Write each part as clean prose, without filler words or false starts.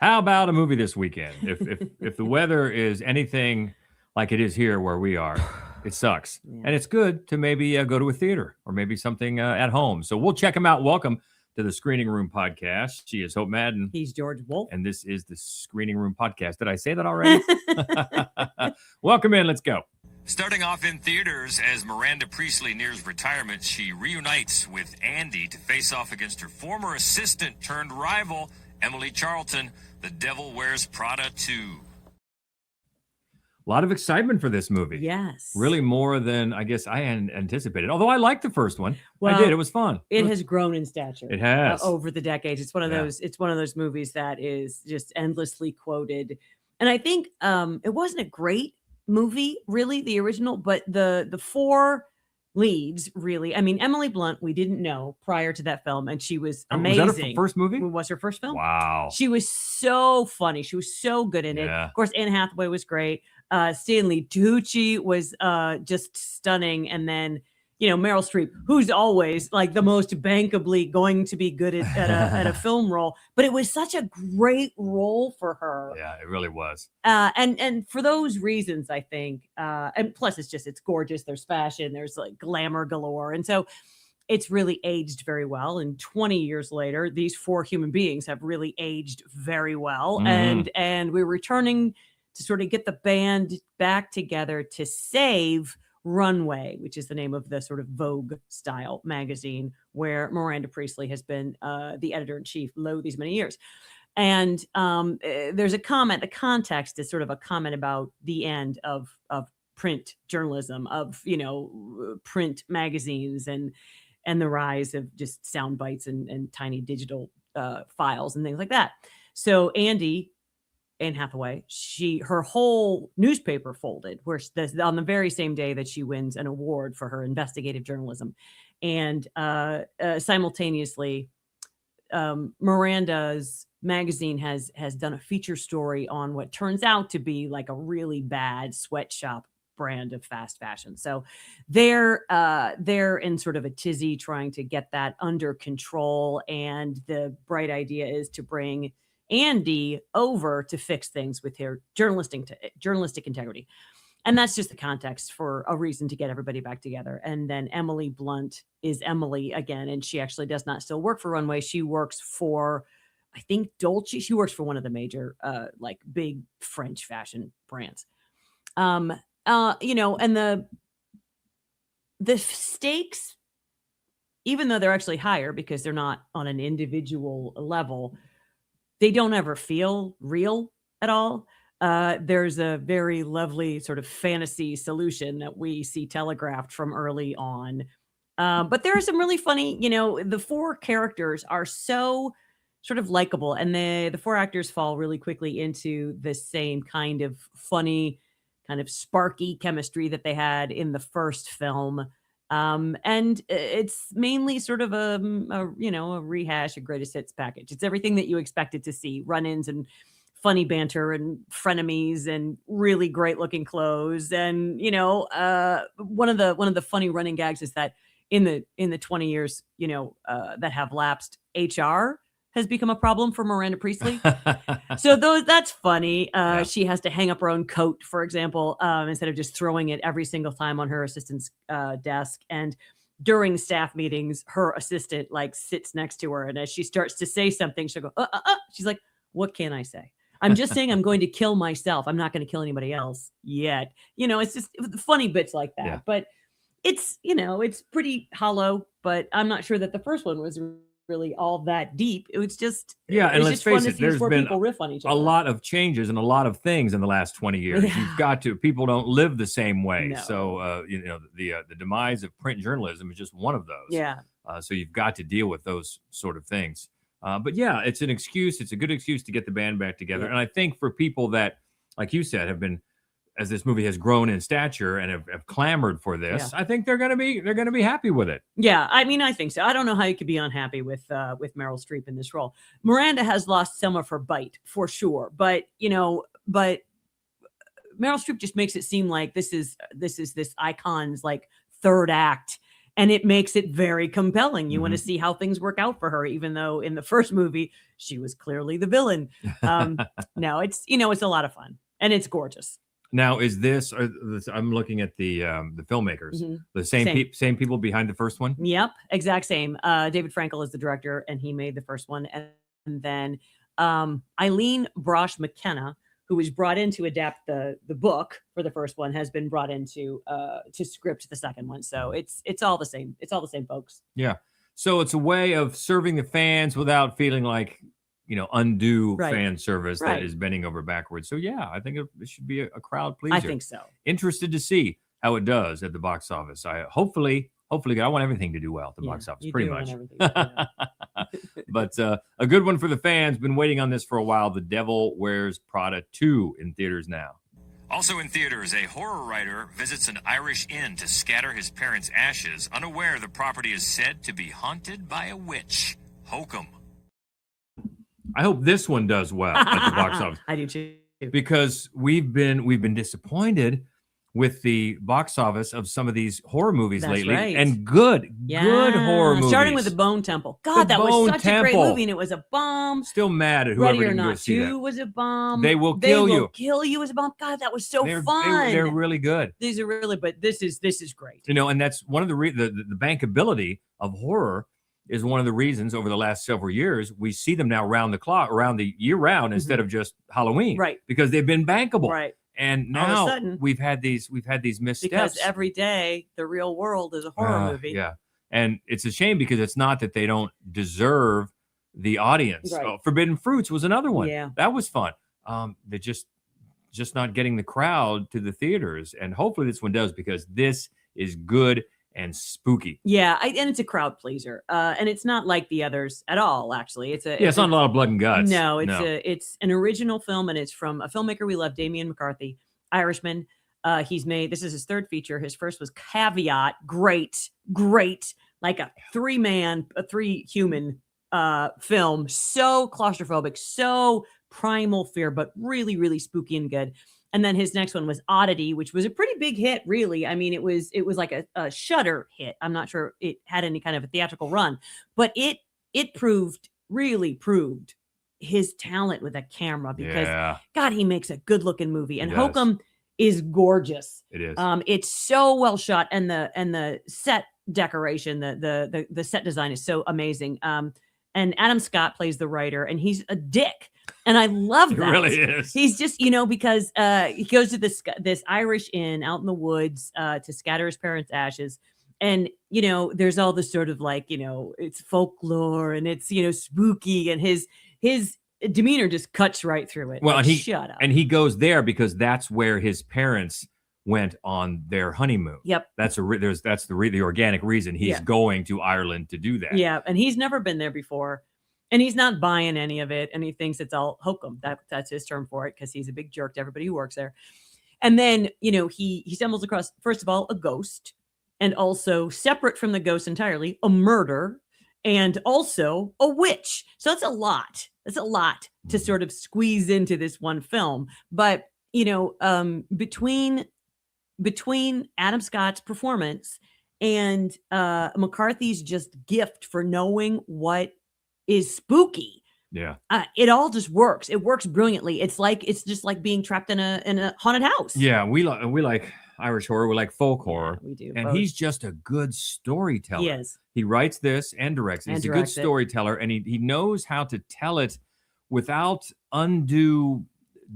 How about a movie this weekend? If the weather is anything like it is here where we are, it sucks. Yeah. And it's good to maybe go to a theater or maybe something at home. So we'll check them out. Welcome to the Screening Room Podcast. She is Hope Madden. He's George Wolf. And this is the Screening Room Podcast. Did I say that already? Welcome in. Let's go. Starting off in theaters, as Miranda Priestley nears retirement, she reunites with Andy to face off against her former assistant turned rival, Emily Charlton. The Devil Wears Prada 2. A lot of excitement for this movie. Yes. Really more than I guess I had anticipated. Although I liked the first one. Well, I did. It was fun. It has grown in stature. It has. Over the decades. It's one of those movies that is just endlessly quoted. And I think it wasn't a great movie, really, the original, but the four leads, really. I mean, Emily Blunt, we didn't know prior to that film, and she was amazing. Was that her first movie? It was her first film. Wow. She was so funny. She was so good in it. Of course, Anne Hathaway was great. Stanley Tucci was just stunning. And then, Meryl Streep, who's always like the most bankably going to be good at a film role. But it was such a great role for her. Yeah, it really was. And for those reasons, I think, and plus it's gorgeous. There's fashion, there's like glamour galore. And so it's really aged very well. And 20 years later, these four human beings have really aged very well. Mm-hmm. And we're returning to sort of get the band back together to save Runway, which is the name of the sort of Vogue style magazine where Miranda Priestley has been the editor-in-chief these many years. And there's a comment, the context is sort of a comment about the end of print journalism, of, print magazines and the rise of just sound bites and tiny digital files and things like that. So Anne Hathaway, her whole newspaper folded, where on the very same day that she wins an award for her investigative journalism. And simultaneously, Miranda's magazine has done a feature story on what turns out to be like a really bad sweatshop brand of fast fashion. So they're in sort of a tizzy trying to get that under control. And the bright idea is to bring Andy over to fix things with her journalistic integrity. And that's just the context for a reason to get everybody back together. And then Emily Blunt is Emily again. And she actually does not still work for Runway. She works for, I think, Dolce. She works for one of the major, like big French fashion brands. And the stakes, even though they're actually higher because they're not on an individual level, they don't ever feel real at all. There's a very lovely sort of fantasy solution that we see telegraphed from early on. But there are some really funny, the four characters are so sort of likable, and the four actors fall really quickly into the same kind of funny, kind of sparky chemistry that they had in the first film. And it's mainly sort of a rehash, a greatest hits package. It's everything that you expected to see: run-ins and funny banter and frenemies and really great looking clothes. And one of the funny running gags is that in the 20 years that have lapsed, HR has become a problem for Miranda Priestley. So that's funny. She has to hang up her own coat, for example, instead of just throwing it every single time on her assistant's desk. And during staff meetings, her assistant sits next to her. And as she starts to say something, she'll go, she's like, what can I say? I'm just saying I'm going to kill myself. I'm not going to kill anybody else yet. It's just funny bits like that. Yeah. But it's pretty hollow, but I'm not sure that the first one was really all that deep. It was just and let's face it, there's been riff on each other. A lot of changes and a lot of things in the last 20 years. Yeah. People don't live the same way. No. So the demise of print journalism is just one of those. Yeah. So you've got to deal with those sort of things. But yeah, it's an excuse. It's a good excuse to get the band back together. Yeah. And I think for people that, like you said, have been, as this movie has grown in stature and have clamored for this, I think they're going to be happy with it. Yeah, I mean, I think so. I don't know how you could be unhappy with Meryl Streep in this role. Miranda has lost some of her bite for sure, but Meryl Streep just makes it seem like this is this icon's third act, And it makes it very compelling. You want to see how things work out for her, even though in the first movie, she was clearly the villain. No, it's a lot of fun and it's gorgeous. Now, is this? I'm looking at the filmmakers, the same people behind the first one. Yep, exact same. David Frankel is the director, and he made the first one, and then Eileen Brosh McKenna, who was brought in to adapt the book for the first one, has been brought in to script the second one. So it's all the same. It's all the same folks. Yeah. So it's a way of serving the fans without feeling like, undue fan service that is bending over backwards. So yeah, I think it should be a crowd pleaser. I think so. Interested to see how it does at the box office. Hopefully, I want everything to do well at the box office, pretty much. But a good one for the fans. Been waiting on this for a while. The Devil Wears Prada 2 in theaters now. Also in theaters, a horror writer visits an Irish inn to scatter his parents' ashes, unaware the property is said to be haunted by a witch. Hokum. I hope this one does well at the box office. I do too. Because we've been disappointed with the box office of some of these horror movies lately. Right. And good horror movies. Starting with The Bone Temple. God, that was such a great movie, and it was a bomb. Still mad at whoever didn't go see that. Ready or Not 2 was a bomb. They Will Kill You. Kill You was a bomb. God, that was so fun. They're really good. These are really, but this is great. And that's one of the bankability of horror is one of the reasons over the last several years we see them now around the year round instead of just Halloween. Right. Because they've been bankable. Right. And now we've had these missteps. Because every day the real world is a horror movie. Yeah. And it's a shame because it's not that they don't deserve the audience. Right. Forbidden Fruits was another one. Yeah. That was fun. They're just not getting the crowd to the theaters. And hopefully this one does, because this is good and spooky. Yeah, and it's a crowd pleaser. And it's not like the others at all, actually. It's not a lot of blood and guts. No, it's an original film, and it's from a filmmaker we love, Damien McCarthy, Irishman. This is his third feature. His first was Caveat. Great. Like a three human film. So claustrophobic, so primal fear, but really, really spooky and good. And then his next one was Oddity, which was a pretty big hit, really. I mean, it was like a Shudder hit. I'm not sure it had any kind of a theatrical run, but it really proved his talent with a camera, because God, he makes a good looking movie. And Hokum is gorgeous. It is. It's so well shot, and the set decoration, the set design is so amazing. And Adam Scott plays the writer, and he's a dick. And I love that. It really is. He's just, because he goes to this Irish inn out in the woods to scatter his parents' ashes. And, there's all this sort of like, it's folklore and it's, spooky, and his demeanor just cuts right through it. Well, like, and shut up. And he goes there because that's where his parents went on their honeymoon. Yep. That's the organic reason he's going to Ireland to do that. Yeah. And he's never been there before. And he's not buying any of it, and he thinks it's all hokum. That's his term for it, because he's a big jerk to everybody who works there. And then, he stumbles across, first of all, a ghost, and also, separate from the ghost entirely, a murder, and also a witch. So it's a lot. It's a lot to sort of squeeze into this one film. But, between Adam Scott's performance and McCarthy's just gift for knowing what is spooky. Yeah. It all just works. It works brilliantly. It's just like being trapped in a haunted house. Yeah, we like Irish horror, we like folk horror. Yeah, we do. And both. He's just a good storyteller. He is. He writes this and directs it. He's a good storyteller, and he knows how to tell it without undue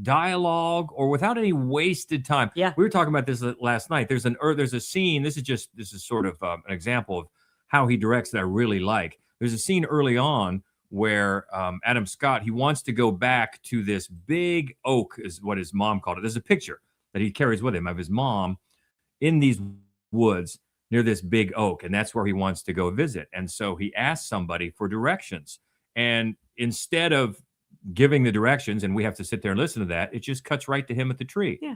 dialogue or without any wasted time. Yeah. We were talking about this last night. There's a scene. This is sort of an example of how he directs that I really like. There's a scene early on where Adam Scott, he wants to go back to this big oak, is what his mom called it. There's a picture that he carries with him of his mom in these woods near this big oak, and that's where he wants to go visit. And so he asks somebody for directions. And instead of giving the directions, and we have to sit there and listen to that, it just cuts right to him at the tree. Yeah.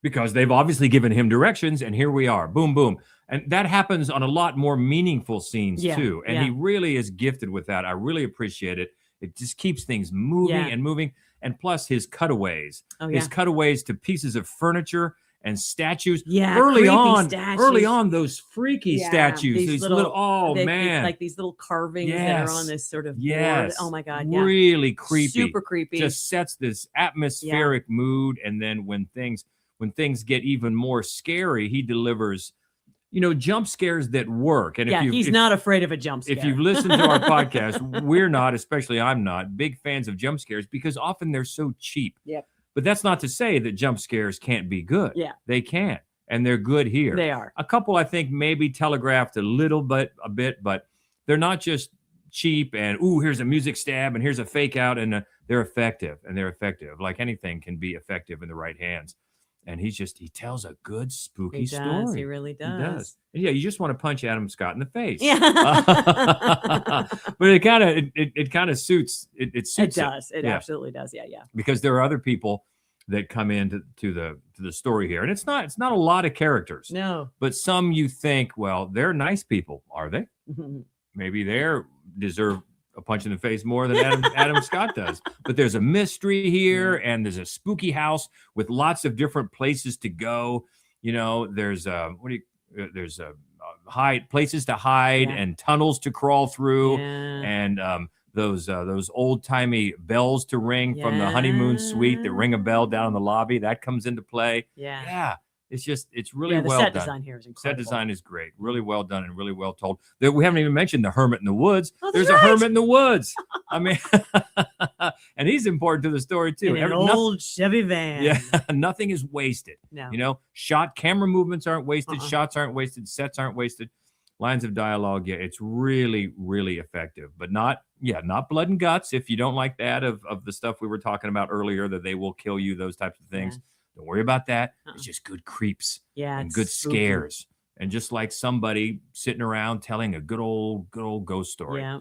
Because they've obviously given him directions, and here we are. Boom, boom. And that happens on a lot more meaningful scenes, too. And he really is gifted with that. I really appreciate it. It just keeps things moving and moving. And plus his cutaways. His cutaways to pieces of furniture and statues. Yeah, early creepy on, statues. those freaky Yeah, statues, these these little, oh it's man, like these little carvings that are on yes, this sort of board. yes, Oh my God, yeah. really creepy, Super creepy. just sets this Yeah. atmospheric mood. And then when things get even more scary, he delivers, jump scares that work. And Yeah, he's not afraid of a jump scare. if you've listened to our podcast, we're not, especially I'm not, big fans of jump scares because often they're so cheap. Yep. But that's not to say that jump scares can't be good. Yeah. They can. And they're good here. They are. A couple, I think, maybe telegraphed a bit, but they're not just cheap and, ooh, here's a music stab and here's a fake out. And they're effective. Like anything can be effective in the right hands. And he tells a good spooky story. He really does. He does. And yeah, you just want to punch Adam Scott in the face. Yeah. But it kind of suits. It suits. It does. It absolutely does. Yeah, yeah. Because there are other people that come into the story here, and it's not a lot of characters. No. But some you think, well, they're nice people, are they? Maybe they deserve a punch in the face more than Adam Scott does. But there's a mystery here, and there's a spooky house with lots of different places to go. There's places to hide and tunnels to crawl through, and those old-timey bells to ring from the honeymoon suite that ring a bell down in the lobby. That comes into play. Yeah. It's really well done. The set design here is incredible. Set design is great. Really well done and really well told. We haven't even mentioned the hermit in the woods. Oh, There's a hermit in the woods. I mean, and he's important to the story too. In an old Chevy van. Yeah, nothing is wasted. No. Camera movements aren't wasted. Shots aren't wasted. Sets aren't wasted. Lines of dialogue. Yeah, it's really, really effective. But not blood and guts. If you don't like that of the stuff we were talking about earlier, that they will kill you, those types of things. Yeah. Don't worry about that. It's just good creeps and good scares. And just like somebody sitting around telling a good old ghost story. Yeah.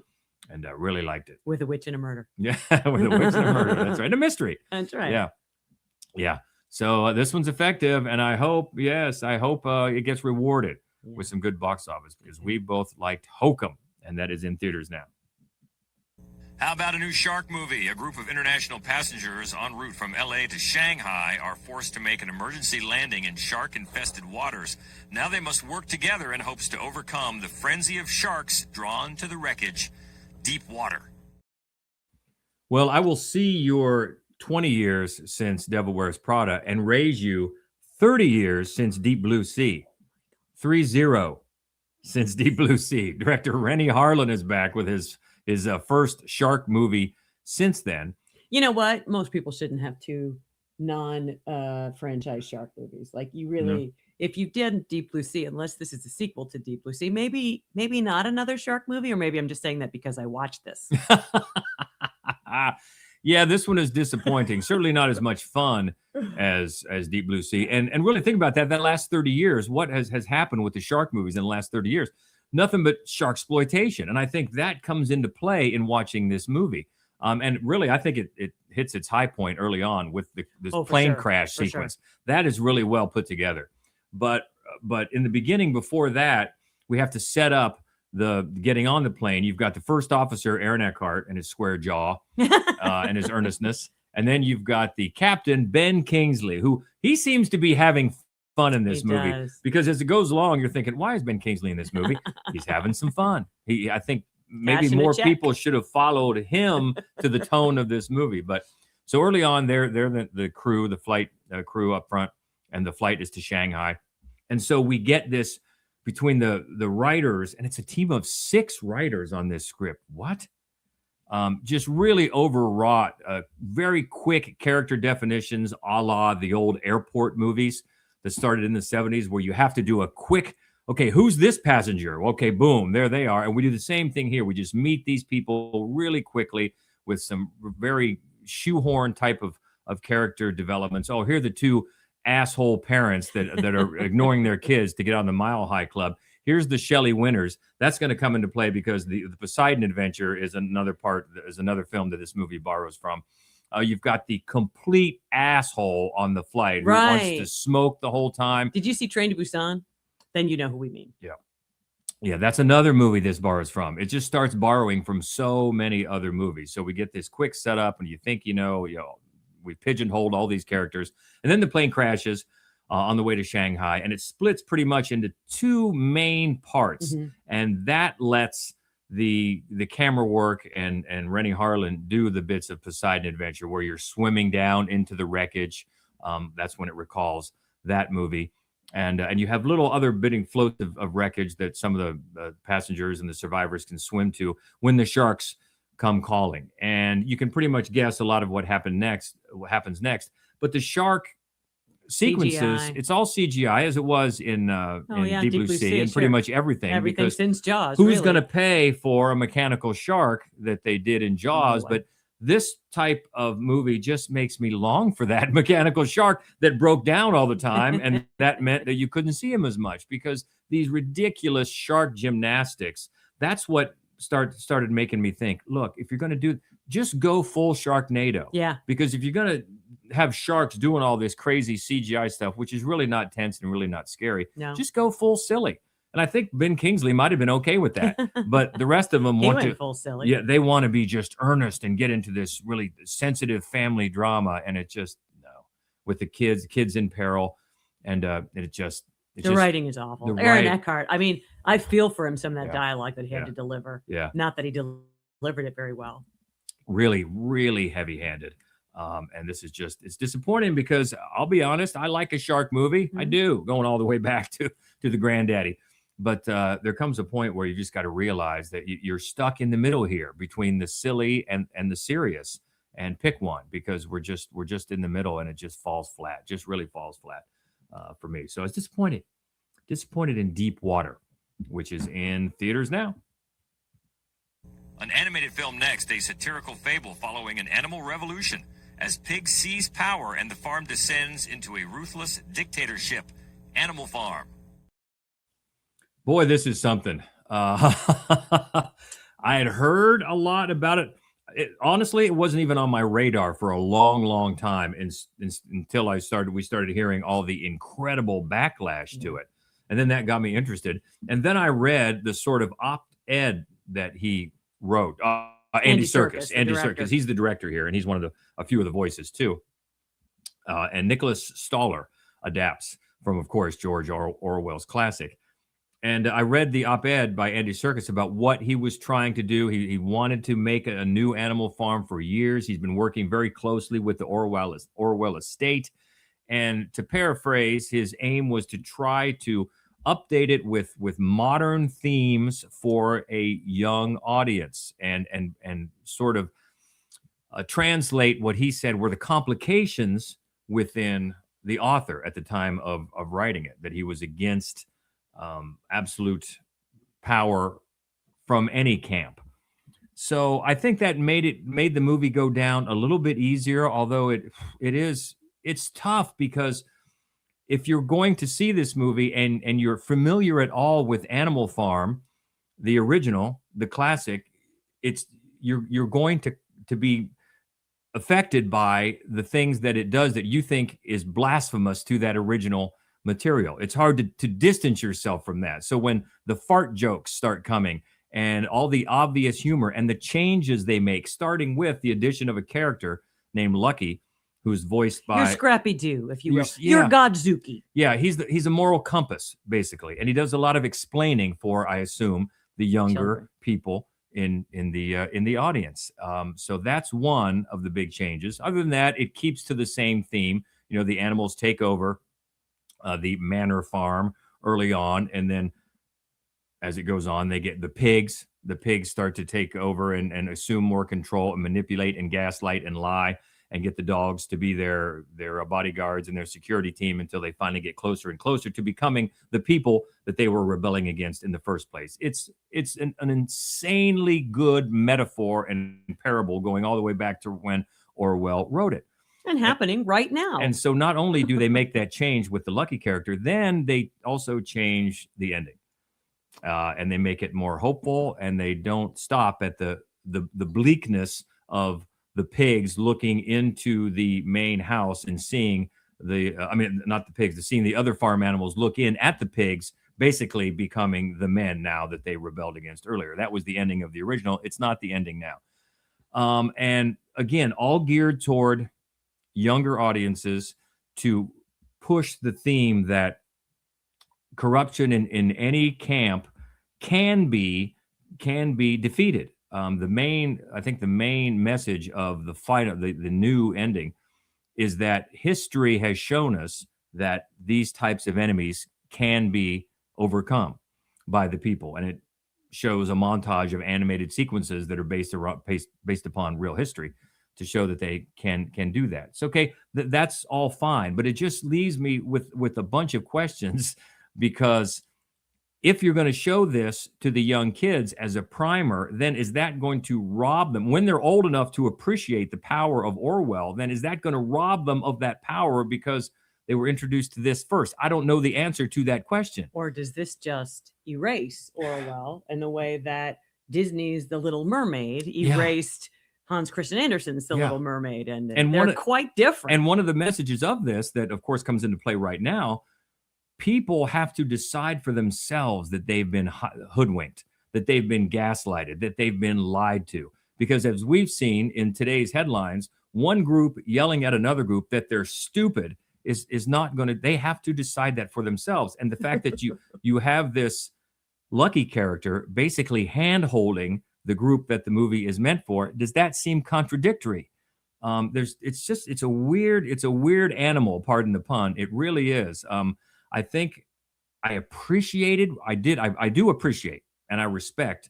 And I really liked it. With a witch and a murder. Yeah, with a witch and a murder. That's right. And a mystery. That's right. Yeah. Yeah. So this one's effective. And I hope it gets rewarded with some good box office, because we both liked Hokum, and that is in theaters now. How about a new shark movie? A group of international passengers en route from LA to Shanghai are forced to make an emergency landing in shark-infested waters. Now they must work together in hopes to overcome the frenzy of sharks drawn to the wreckage. Deep water. Well, I will see your 20 years since Devil Wears Prada and raise you 30 years since Deep Blue Sea. 3-0 since Deep Blue Sea. Director Rennie Harlan is back with his first shark movie since then. You know what? Most people shouldn't have two non-franchise shark movies. Like, you really, if you did Deep Blue Sea, unless this is a sequel to Deep Blue Sea, maybe not another shark movie, or maybe I'm just saying that because I watched this. Yeah, this one is disappointing. Certainly not as much fun as Deep Blue Sea. And really think about that last 30 years, what has happened with the shark movies in the last 30 years? Nothing but shark exploitation. And I think that comes into play in watching this movie. And really, I think it hits its high point early on with this plane crash sequence. Sure. That is really well put together. But in the beginning, before that, we have to set up the getting on the plane. You've got the first officer, Aaron Eckhart, and his square jaw and his earnestness. And then you've got the captain, Ben Kingsley, who he seems to be having fun in this movie. Because as it goes along, you're thinking, why is Ben Kingsley in this movie? He's having some fun. I think maybe more people should have followed him to the tone of this movie. But so early on, they're the crew, the flight crew up front, and the flight is to Shanghai. And so we get this between the writers, and it's a team of 6 writers on this script. What? Just really overwrought, very quick character definitions, a la the old airport movies that started in the 70s, where you have to do a quick, okay, who's this passenger? Okay, boom, there they are. And we do the same thing here. We just meet these people really quickly with some very shoehorn type of character developments. Oh, here are the 2 asshole parents that are ignoring their kids to get on the Mile High Club. Here's the Shelley Winters. That's going to come into play because the Poseidon Adventure is another film that this movie borrows from. You've got the complete asshole on the flight who wants to smoke the whole time. Did you see Train to Busan? Then you know who we mean. Yeah, that's another movie this borrows from. It just starts borrowing from so many other movies. So we get this quick setup, and you think, we pigeonholed all these characters. And then the plane crashes. on the way to Shanghai, and it splits pretty much into two main parts, and that lets the camera work and Rennie Harlan do the bits of Poseidon Adventure where you're swimming down into the wreckage. That's when it recalls that movie. And you have little other bidding floats of wreckage that some of the passengers and the survivors can swim to when the sharks come calling. And you can pretty much guess a lot of what happens next. But the shark sequences, CGI. it's all CGI as it was in Deep Blue Sea and pretty much everything. Everything since Jaws. Who's going to pay for a mechanical shark that they did in Jaws? But this type of movie just makes me long for that mechanical shark that broke down all the time. And that meant that you couldn't see him as much because these ridiculous shark gymnastics, that's what started making me think, look, if you're going to do, just go full Sharknado. Yeah. Because if you're going to have sharks doing all this crazy CGI stuff, which is really not tense and really not scary, just go full silly. And I think Ben Kingsley might have been okay with that, but the rest of them want to full silly. Yeah, they want to be just earnest and get into this really sensitive family drama, and it just with the kids in peril, and the writing is awful. Aaron Eckhart. I mean, I feel for him some of that dialogue that he had to deliver. Yeah, not that he delivered it very well. Really, really heavy-handed. And this is it's disappointing because I'll be honest, I like a shark movie. I do, going all the way back to the Granddaddy. But there comes a point where you just got to realize that you're stuck in the middle here between the silly and the serious, and pick one, because we're just in the middle, and it just falls flat, just really falls flat for me. So I was disappointed in Deep Water, which is in theaters now. An animated film next, a satirical fable following an animal revolution as pigs seize power and the farm descends into a ruthless dictatorship. Animal Farm. Boy, this is something. I had heard a lot about it. Honestly, it wasn't even on my radar for a long, long time until we started hearing all the incredible backlash to it. And then that got me interested. And then I read the sort of op-ed that he wrote. Andy Serkis. Andy Serkis. He's the director here, and he's one of a few of the voices too. And Nicholas Stoller adapts from, of course, George Orwell's classic. And I read the op-ed by Andy Serkis about what he was trying to do. He wanted to make a new animal farm for years. He's been working very closely with the Orwell estate. And to paraphrase, his aim was to try to update it with modern themes for a young audience and sort of translate what he said were the complications within the author at the time of writing it, that he was against absolute power from any camp. So I think that made the movie go down a little bit easier, although it's tough, because if you're going to see this movie and you're familiar at all with Animal Farm, the original, the classic, you're going to be affected by the things that it does that you think is blasphemous to that original material. It's hard to distance yourself from that. So when the fart jokes start coming and all the obvious humor and the changes they make, starting with the addition of a character named Lucky, who's voiced by... You're Scrappy-Doo, if you will. You're Godzuki. Yeah, he's a moral compass, basically. And he does a lot of explaining for, I assume, the younger people in the audience. So that's one of the big changes. Other than that, it keeps to the same theme. The animals take over the manor farm early on, and then as it goes on, they get the pigs. The pigs start to take over and assume more control and manipulate and gaslight and lie and get the dogs to be their bodyguards and their security team until they finally get closer and closer to becoming the people that they were rebelling against in the first place. It's an insanely good metaphor and parable going all the way back to when Orwell wrote it. And happening right now. And so not only do they make that change with the Lucky character, then they also change the ending. And they make it more hopeful, and they don't stop at the bleakness of the pigs looking into the main house and seeing seeing the other farm animals look in at the pigs, basically becoming the men now that they rebelled against earlier. That was the ending of the original. It's not the ending now. And again, all geared toward younger audiences to push the theme that corruption in any camp can be defeated. I think the main message of the fight of the new ending is that history has shown us that these types of enemies can be overcome by the people, and it shows a montage of animated sequences that are based upon real history to show that they can do that. It's okay. That's all fine, but it just leaves me with a bunch of questions because if you're going to show this to the young kids as a primer, then is that going to rob them when they're old enough to appreciate the power of Orwell? Then is that going to rob them of that power because they were introduced to this first? I don't know the answer to that question. Or does this just erase Orwell in the way that Disney's The Little Mermaid erased Hans Christian Andersen's The Little Mermaid? And they're quite different. And one of the messages of this that, of course, comes into play right now, people have to decide for themselves that they've been hoodwinked, that they've been gaslighted, that they've been lied to. Because as we've seen in today's headlines, one group yelling at another group that they're stupid is not going to, they have to decide that for themselves. And the fact that you have this Lucky character basically hand-holding the group that the movie is meant for, does that seem contradictory? It's a weird animal, pardon the pun. It really is. I think I do appreciate and I respect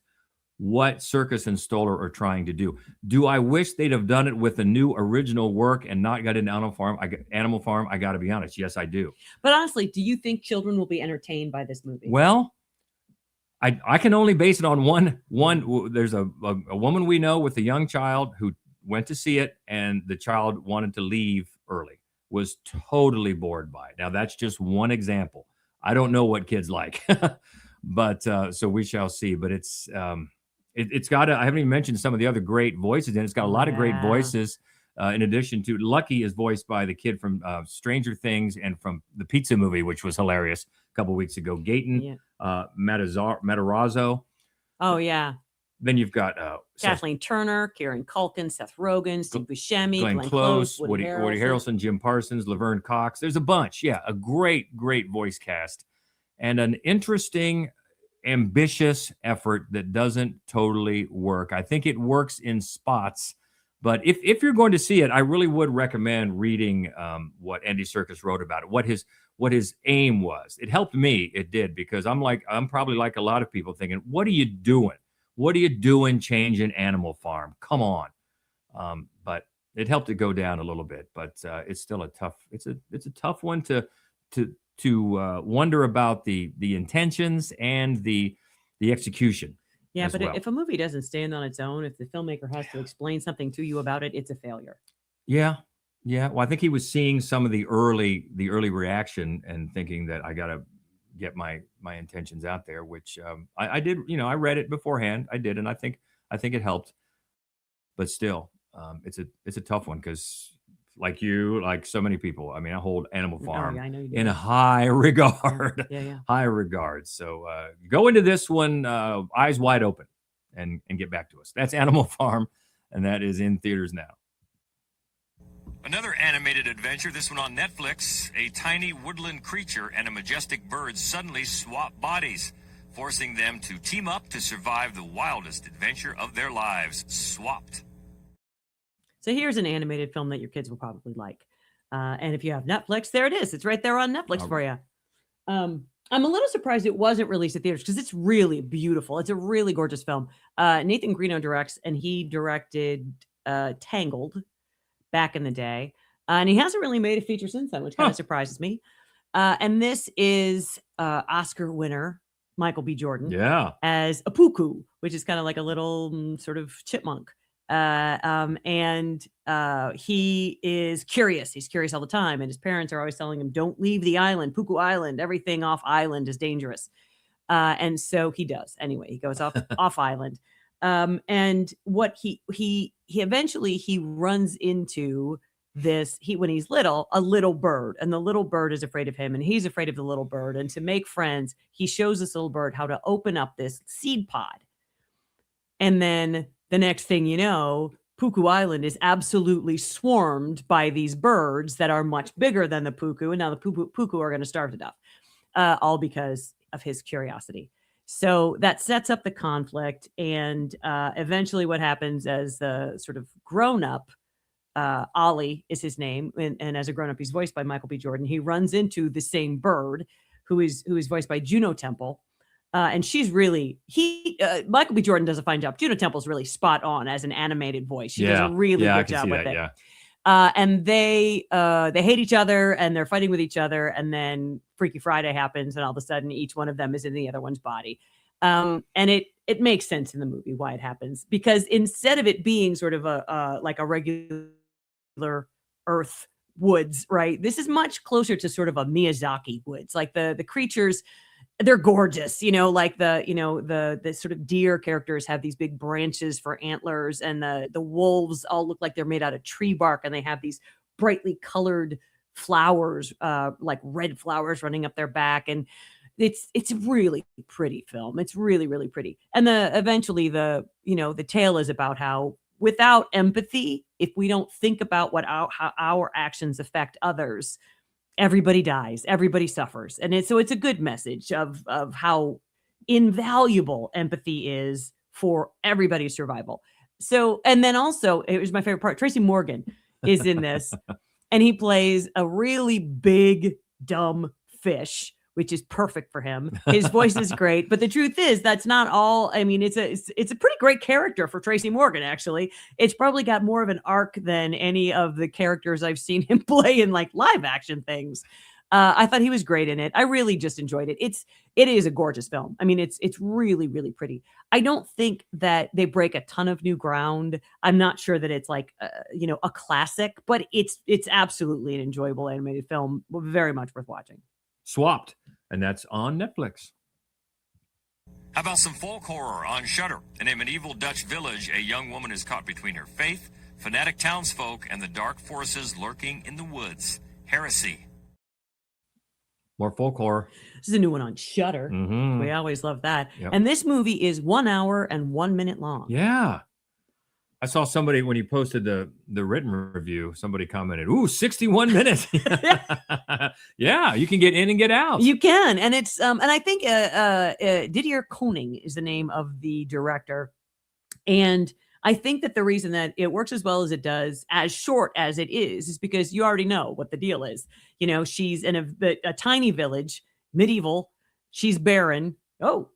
what Circus and Stoller are trying to do. Do I wish they'd have done it with a new original work and not got into Animal Farm? I got to be honest. Yes, I do. But honestly, do you think children will be entertained by this movie? Well, I can only base it on one. There's a woman we know with a young child who went to see it, and the child wanted to leave early, was totally bored by it. Now, that's just one example. I don't know what kids like, but so we shall see. But it's got I haven't even mentioned some of the other great voices, and it's got a lot of great voices. In addition to Lucky is voiced by the kid from Stranger Things and from the Pizza Movie, which was hilarious a couple weeks ago. Gaten, Matarazzo. Oh yeah. Then you've got Kathleen Turner, Kieran Culkin, Seth Rogen, Steve Buscemi, Glenn Close, Woody Harrelson, Jim Parsons, Laverne Cox. There's a bunch. Yeah, a great voice cast, and an interesting, ambitious effort that doesn't totally work. I think it works in spots, but if you're going to see it, I really would recommend reading what Andy Serkis wrote about it, what his aim was. It helped me. It did, because I'm probably like a lot of people thinking, what are you doing? What are you doing changing Animal Farm? Come on. But it helped it go down a little bit, but it's still a tough one to wonder about the intentions and the execution. Yeah, but if a movie doesn't stand on its own, if the filmmaker has to explain something to you about it, it's a failure. Yeah. Well, I think he was seeing some of the early reaction and thinking that I got to get my intentions out there, which I did. I read it beforehand. I did, and I think it helped. But still, it's a tough one, because like so many people, I mean, I hold Animal Farm in a high regard. Yeah. High regard. So go into this one eyes wide open and get back to us. That's Animal Farm, and that is in theaters now. Another animated adventure, this one on Netflix. A tiny woodland creature and a majestic bird suddenly swap bodies, forcing them to team up to survive the wildest adventure of their lives. Swapped. So here's an animated film that your kids will probably like. And if you have Netflix, there it is. It's right there on Netflix for you. I'm a little surprised it wasn't released at theaters, because it's really beautiful. It's a really gorgeous film. Nathan Greeno directs, and he directed Tangled back in the day. And he hasn't really made a feature since then, which kind of surprises me. And this is Oscar winner Michael B. Jordan as a Puku, which is kind of like a little sort of chipmunk. And he is curious. He's curious all the time. And his parents are always telling him, don't leave the island, Puku Island. Everything off island is dangerous. And so he does. Anyway, he goes off island. And what he eventually runs into this, when he's little, a little bird, and the little bird is afraid of him, and he's afraid of the little bird. And to make friends, he shows this little bird how to open up this seed pod. And then the next thing you know, Puku Island is absolutely swarmed by these birds that are much bigger than the Puku, and now the Puku are going to starve to death, all because of his curiosity. So that sets up the conflict, and eventually what happens as the sort of grown-up, Ollie is his name, and as a grown-up, he's voiced by Michael B. Jordan. He runs into the same bird, who is voiced by Juno Temple, and she's really Michael B. Jordan does a fine job. Juno Temple's really spot on as an animated voice. She does a really good job with it. Yeah. And they hate each other, and they're fighting with each other, and then Freaky Friday happens, and all of a sudden each one of them is in the other one's body. And it makes sense in the movie why it happens, because instead of it being sort of like a regular Earth woods, right? This is much closer to sort of a Miyazaki woods. Like the creatures, they're gorgeous, like the sort of deer characters have these big branches for antlers, and the wolves all look like they're made out of tree bark, and they have these brightly colored flowers, like red flowers running up their back. And it's a really pretty film. It's really, really pretty. And eventually the tale is about how, without empathy, if we don't think about how our actions affect others, everybody dies, everybody suffers. And it's a good message of how invaluable empathy is for everybody's survival. So, and then also, it was my favorite part, Tracy Morgan is in this, and he plays a really big, dumb fish, which is perfect for him. His voice is great, but the truth is that's not all. I mean, it's a pretty great character for Tracy Morgan, actually. It's probably got more of an arc than any of the characters I've seen him play in like live action things. I thought he was great in it. I really just enjoyed it. It is a gorgeous film. I mean, it's really, really pretty. I don't think that they break a ton of new ground. I'm not sure that it's like, a classic, but it's absolutely an enjoyable animated film. Very much worth watching. Swapped, and that's on Netflix. How about some folk horror on Shudder? In a medieval Dutch village, a young woman is caught between her faith, fanatic townsfolk, and the dark forces lurking in the woods. Heresy. More folk horror. This is a new one on Shudder. Mm-hmm. We always love that. Yep. And this movie is 1 hour and 1 minute long. Yeah. I saw somebody, when he posted the written review, somebody commented, "Ooh, 61 minutes." Yeah, you can get in and get out. You can. And it's and I think Didier Koning is the name of the director. And I think that the reason that it works as well as it does, as short as it is because you already know what the deal is. She's in a tiny village, medieval. She's barren. Oh,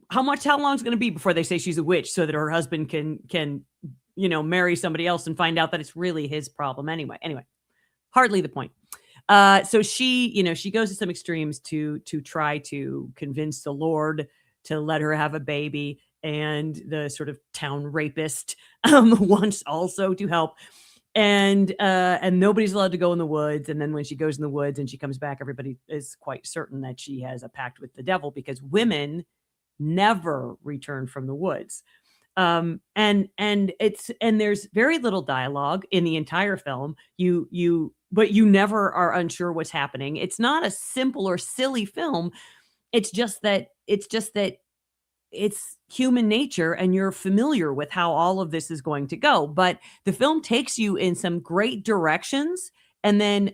how long is it going to be before they say she's a witch so that her husband can marry somebody else and find out that it's really his problem anyway. Hardly the point. So she goes to some extremes to try to convince the Lord to let her have a baby, and the sort of town rapist wants also to help. And nobody's allowed to go in the woods. And then when she goes in the woods and she comes back, everybody is quite certain that she has a pact with the devil, because women never return from the woods. And there's very little dialogue in the entire film. But you never are unsure what's happening. It's not a simple or silly film. It's just that it's human nature, and you're familiar with how all of this is going to go. But the film takes you in some great directions. And then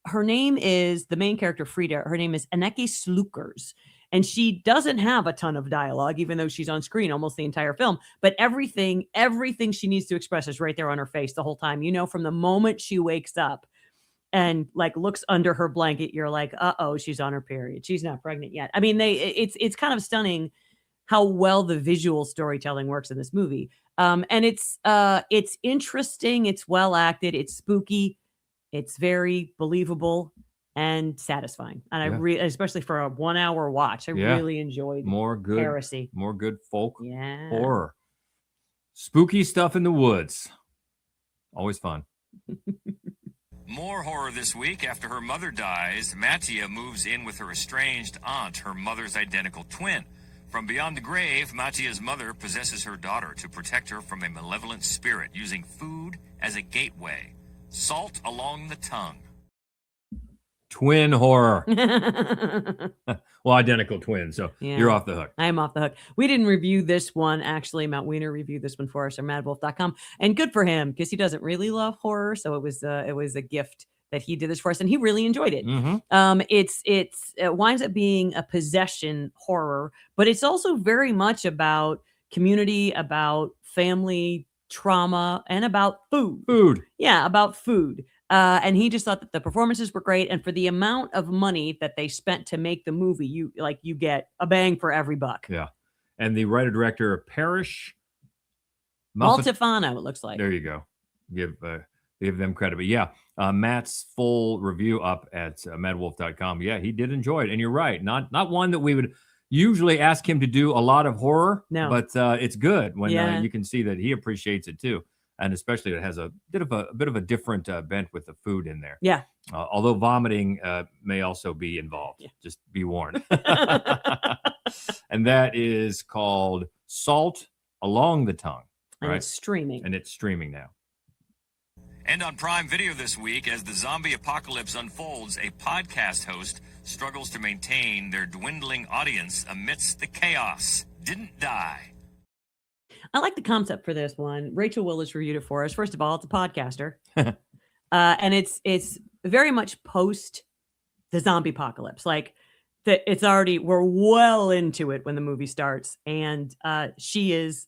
her name is, the main character, Frida, her name is Anneke Sloekers. And she doesn't have a ton of dialogue, even though she's on screen almost the entire film. But everything she needs to express is right there on her face the whole time. From the moment she wakes up and like looks under her blanket, you're like, uh-oh, she's on her period. She's not pregnant yet. I mean, it's kind of stunning how well the visual storytelling works in this movie. And it's interesting. It's well acted. It's spooky. It's very believable and satisfying. And especially for a 1 hour watch, I really enjoyed Heresy. More good folk horror. Spooky stuff in the woods. Always fun. More horror this week. After her mother dies, Mattia moves in with her estranged aunt, her mother's identical twin. From beyond the grave, Mattia's mother possesses her daughter to protect her from a malevolent spirit, using food as a gateway. Salt along the tongue. twin horror. Well, identical twins. So you're off the hook. I am off the hook. We didn't review this one. Actually, Matt Weiner reviewed this one for us on MaddWolf.com. And good for him, because he doesn't really love horror. So it was a gift that he did this for us, and he really enjoyed it. It winds up being a possession horror, but it's also very much about community, about family trauma, and about food. Yeah, about food. And he just thought that the performances were great, and for the amount of money that they spent to make the movie, you get a bang for every buck. Yeah, and the writer director Parrish Maltefano, it looks like. There you go. Give them credit, but yeah, Matt's full review up at MaddWolf.com. Yeah, he did enjoy it, and you're right. Not one that we would usually ask him to do a lot of horror. No, but it's good when you can see that he appreciates it too. And especially it has a bit of a different bent with the food in there. Yeah. Although vomiting may also be involved. Yeah. Just be warned. And that is called Salt Along the Tongue. And it's streaming. And it's streaming now. And on Prime Video this week, as the zombie apocalypse unfolds, a podcast host struggles to maintain their dwindling audience amidst the chaos. Didn't die. I like the concept for this one. Rachel Willis reviewed it for us. First of all, it's a podcaster. And it's very much post the zombie apocalypse. Like we're well into it when the movie starts. And the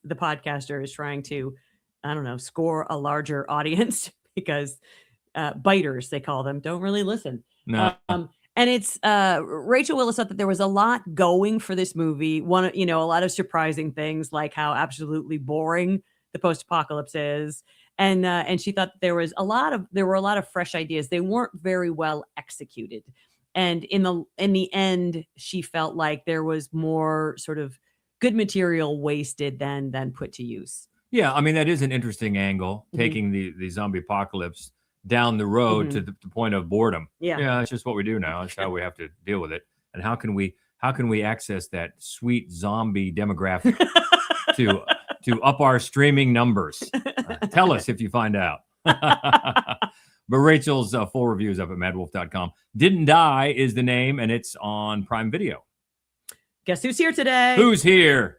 podcaster is trying to, score a larger audience because biters, they call them, don't really listen. No. And it's Rachel Willis thought that there was a lot going for this movie. A lot of surprising things, like how absolutely boring the post-apocalypse is, and she thought there were a lot of fresh ideas. They weren't very well executed, and in the end, she felt like there was more sort of good material wasted than put to use. Yeah, I mean that is an interesting angle, taking the zombie apocalypse down the road to the point of boredom. Yeah, it's just what we do now. It's how we have to deal with it. And how can we access that sweet zombie demographic to up our streaming numbers? Tell us if you find out. But Rachel's full review is up at MaddWolf.com. Didn't Die is the name, and it's on Prime Video. Guess who's here today? Who's here?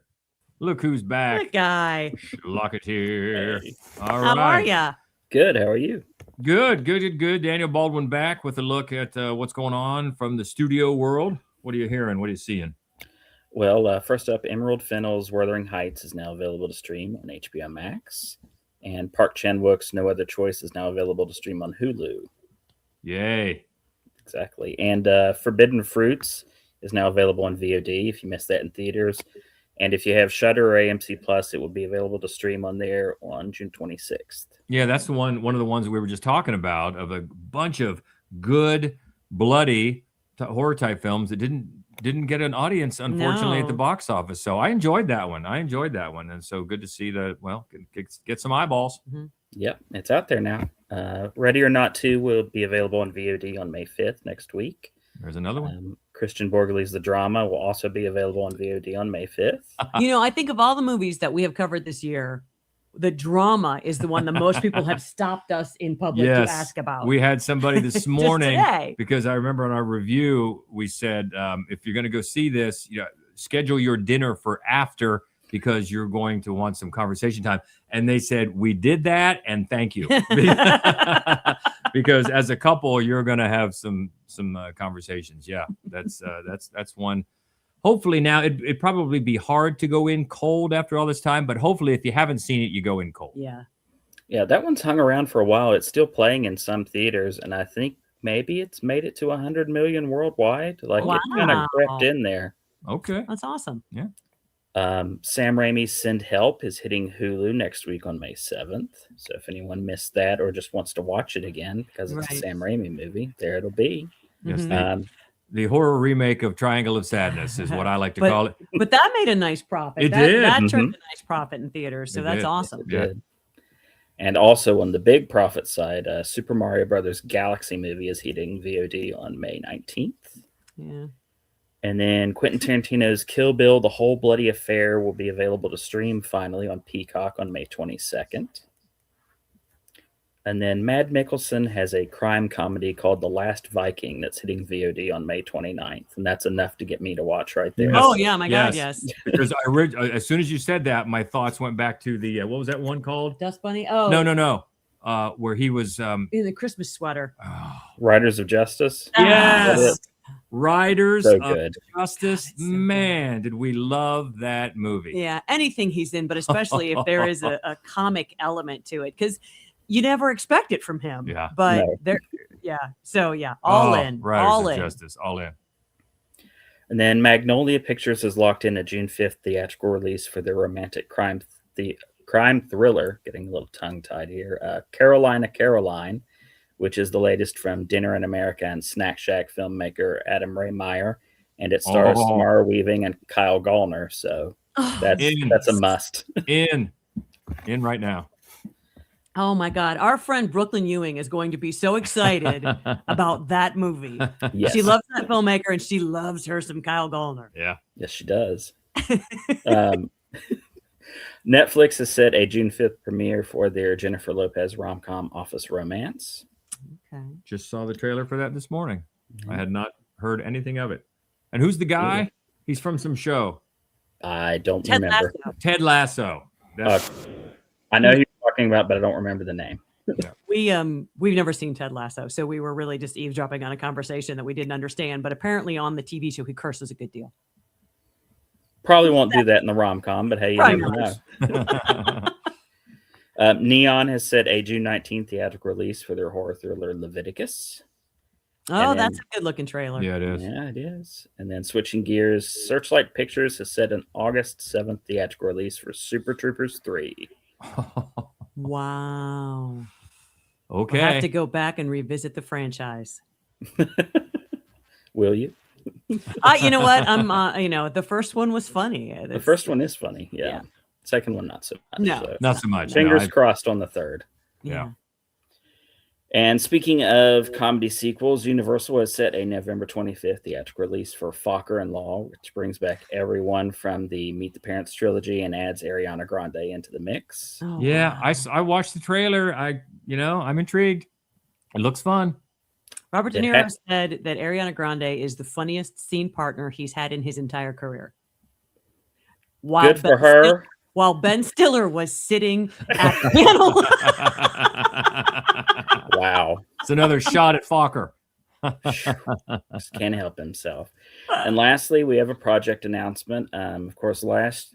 Look who's back. That guy. Schlocketeer. Hey. All right. How are ya? Good. How are you? Good. Daniel Baldwin back with a look at what's going on from the studio world. What are you hearing? What are you seeing? Well, first up, Emerald Fennell's Wuthering Heights is now available to stream on HBO Max. And Park Chan-wook's No Other Choice is now available to stream on Hulu. Yay. Exactly. And Forbidden Fruits is now available on VOD if you missed that in theaters. And if you have Shudder or AMC Plus, it will be available to stream on there on June 26th. Yeah, that's the one of the ones that we were just talking about, of a bunch of good, bloody horror type films that didn't get an audience, unfortunately, at the box office. So I enjoyed that one. And so good to see that. Well, get some eyeballs. Mm-hmm. Yep, it's out there now. Ready or Not 2 will be available on VOD on May 5th next week. There's another one. Christian Borgele's The Drama will also be available on VOD on May 5th. I think of all the movies that we have covered this year, The Drama is the one that most people have stopped us in public to ask about. We had somebody this morning, because I remember on our review, we said, if you're going to go see this, schedule your dinner for after, because you're going to want some conversation time. And they said, we did that, and thank you. Because as a couple, you're going to have some conversations. Yeah, that's one. Hopefully now, it'd probably be hard to go in cold after all this time, but hopefully if you haven't seen it, you go in cold. Yeah, that one's hung around for a while. It's still playing in some theaters, and I think maybe it's made it to 100 million worldwide. It kind of crept in there. Okay. That's awesome. Yeah. Sam Raimi's Send Help is hitting Hulu next week on May 7th. So if anyone missed that or just wants to watch it again because it's a Sam Raimi movie, there it'll be. Yes, the horror remake of Triangle of Sadness is what I like to call it. But that made a nice profit. It did. That turned a nice profit in theaters, so that's awesome. It did. And also on the big profit side, Super Mario Brothers Galaxy movie is hitting VOD on May 19th. Yeah. And then Quentin Tarantino's Kill Bill, The Whole Bloody Affair will be available to stream finally on Peacock on May 22nd. And then Matt Mikkelsen has a crime comedy called The Last Viking that's hitting VOD on May 29th. And that's enough to get me to watch right there. Oh, yeah, my God, yes. Because as soon as you said that, my thoughts went back to the, what was that one called? Dust Bunny? Oh. No. Where he was... in the Christmas sweater. Riders of Justice? Yes! Riders So of good. Justice. So man, did we love that movie. Yeah, anything he's in, but especially if there is a comic element to it. Because you never expect it from him. Yeah. But No. there, yeah. So yeah, all in. Riders all of in. Justice. All in. And then Magnolia Pictures is locked in a June 5th theatrical release for their romantic crime thriller, getting a little tongue-tied here, Caroline, which is the latest from Dinner in America and Snack Shack filmmaker Adam Ray Meyer. And it stars Samara Weaving and Kyle Gallner. So that's a must. In right now. Oh my God. Our friend Brooklyn Ewing is going to be so excited about that movie. Yes. She loves that filmmaker and she loves her some Kyle Gallner. Yeah. Yes, she does. Netflix has set a June 5th premiere for their Jennifer Lopez rom-com Office Romance. Okay. Just saw the trailer for that this morning. I had not heard anything of it. And who's the guy? Yeah. He's from some show. I don't Ted remember. Lasso. Ted Lasso. I know who you're talking about, but I don't remember the name. We've never seen Ted Lasso, so we were really just eavesdropping on a conversation that we didn't understand. But apparently on the TV show, he curses a good deal. Probably won't do that in the rom-com, but hey, you never know. Neon has set a June 19th theatrical release for their horror thriller Leviticus. Oh, that's a good looking trailer. Yeah, it is. Yeah, it is. And then switching gears, Searchlight Pictures has set an August 7th theatrical release for Super Troopers 3. Wow. Okay. We'll have to go back and revisit the franchise. Will you? You know what? The first one was funny. The first one is funny. Yeah. Second one, not so much. No. So. Not so much. Fingers crossed on the third. Yeah. And speaking of comedy sequels, Universal has set a November 25th theatrical release for Fokker and Law, which brings back everyone from the Meet the Parents trilogy and adds Ariana Grande into the mix. Oh, Yeah, wow. I watched the trailer. I'm intrigued. It looks fun. Robert De Niro said that Ariana Grande is the funniest scene partner he's had in his entire career. Good for her. While Ben Stiller was sitting at the panel. Wow. It's another shot at Fokker. Just can't help himself. And lastly, we have a project announcement. Of course, last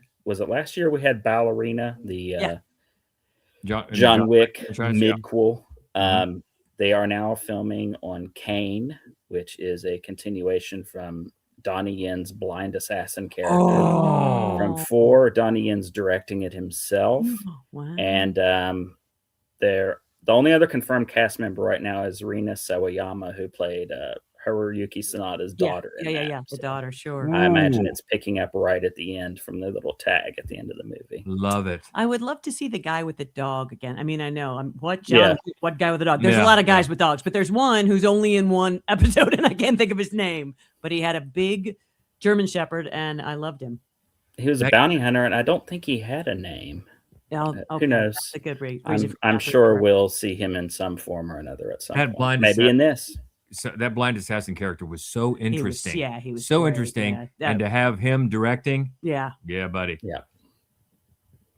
year we had Ballerina, the John Wick midquel. They are now filming on Kane, which is a continuation from Donnie Yen's blind assassin character from 4. Donnie Yen's directing it himself. Wow. And the only other confirmed cast member right now is Rina Sawayama, who played Haruki Sanada's daughter. The daughter, sure. I imagine it's picking up right at the end from the little tag at the end of the movie. Love it. I would love to see the guy with the dog again. I mean, I know what guy with the dog. There's a lot of guys with dogs, but there's one who's only in one episode, and I can't think of his name. But he had a big German Shepherd, and I loved him. He was a bounty hunter, and I don't think he had a name. Who knows? That's a good read. I'm sure we'll see him in some form or another at some point. Maybe in this. So that blind assassin character was so interesting. He was so great. interesting. Yeah. And to have him directing. Yeah, buddy. Yeah.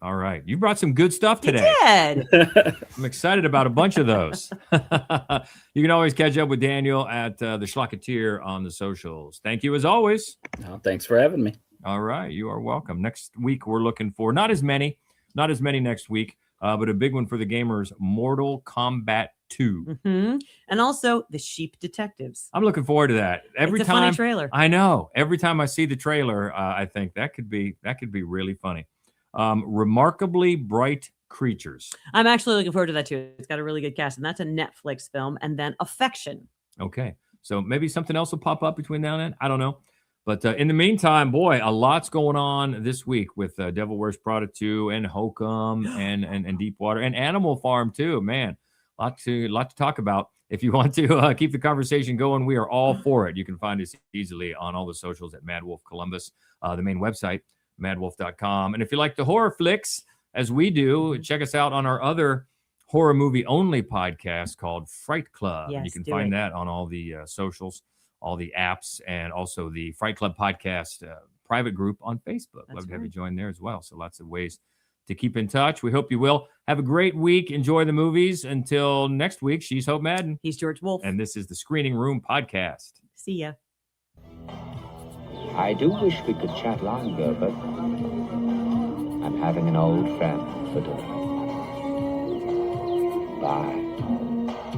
All right. You brought some good stuff today. You did. I'm excited about a bunch of those. You can always catch up with Daniel at the Schlocketeer on the socials. Thank you as always. Oh, thanks for having me. All right. You are welcome. Next week, we're looking for not as many next week, but a big one for the gamers, Mortal Kombat 2. Mm-hmm. And also The Sheep Detectives. I'm looking forward to that. Every it's a time funny trailer. I know. Every time I see the trailer, I think that could be really funny. Remarkably Bright Creatures. I'm actually looking forward to that too. It's got a really good cast, and that's a Netflix film. And then Affection. Okay. So maybe something else will pop up between now and then. I don't know. But in the meantime, boy, a lot's going on this week with Devil Wears Prada 2 and Hokum and Deepwater and Animal Farm too. Man, lot to talk about. If you want to keep the conversation going, we are all for it. You can find us easily on all the socials at MaddWolf Columbus, the main website, maddwolf.com. And if you like the horror flicks, as we do, check us out on our other horror movie only podcast called Fright Club. Yes, You can do find it. that on all the socials, all the apps, and also the Fright Club podcast private group on Facebook. That's Love to have right. you join there as well. So lots of ways to keep in touch. We hope you will. Have a great week. Enjoy the movies. Until next week, she's Hope Madden. He's George Wolf. And this is the Screening Room Podcast. See ya. I do wish we could chat longer, but I'm having an old friend for dinner. Bye.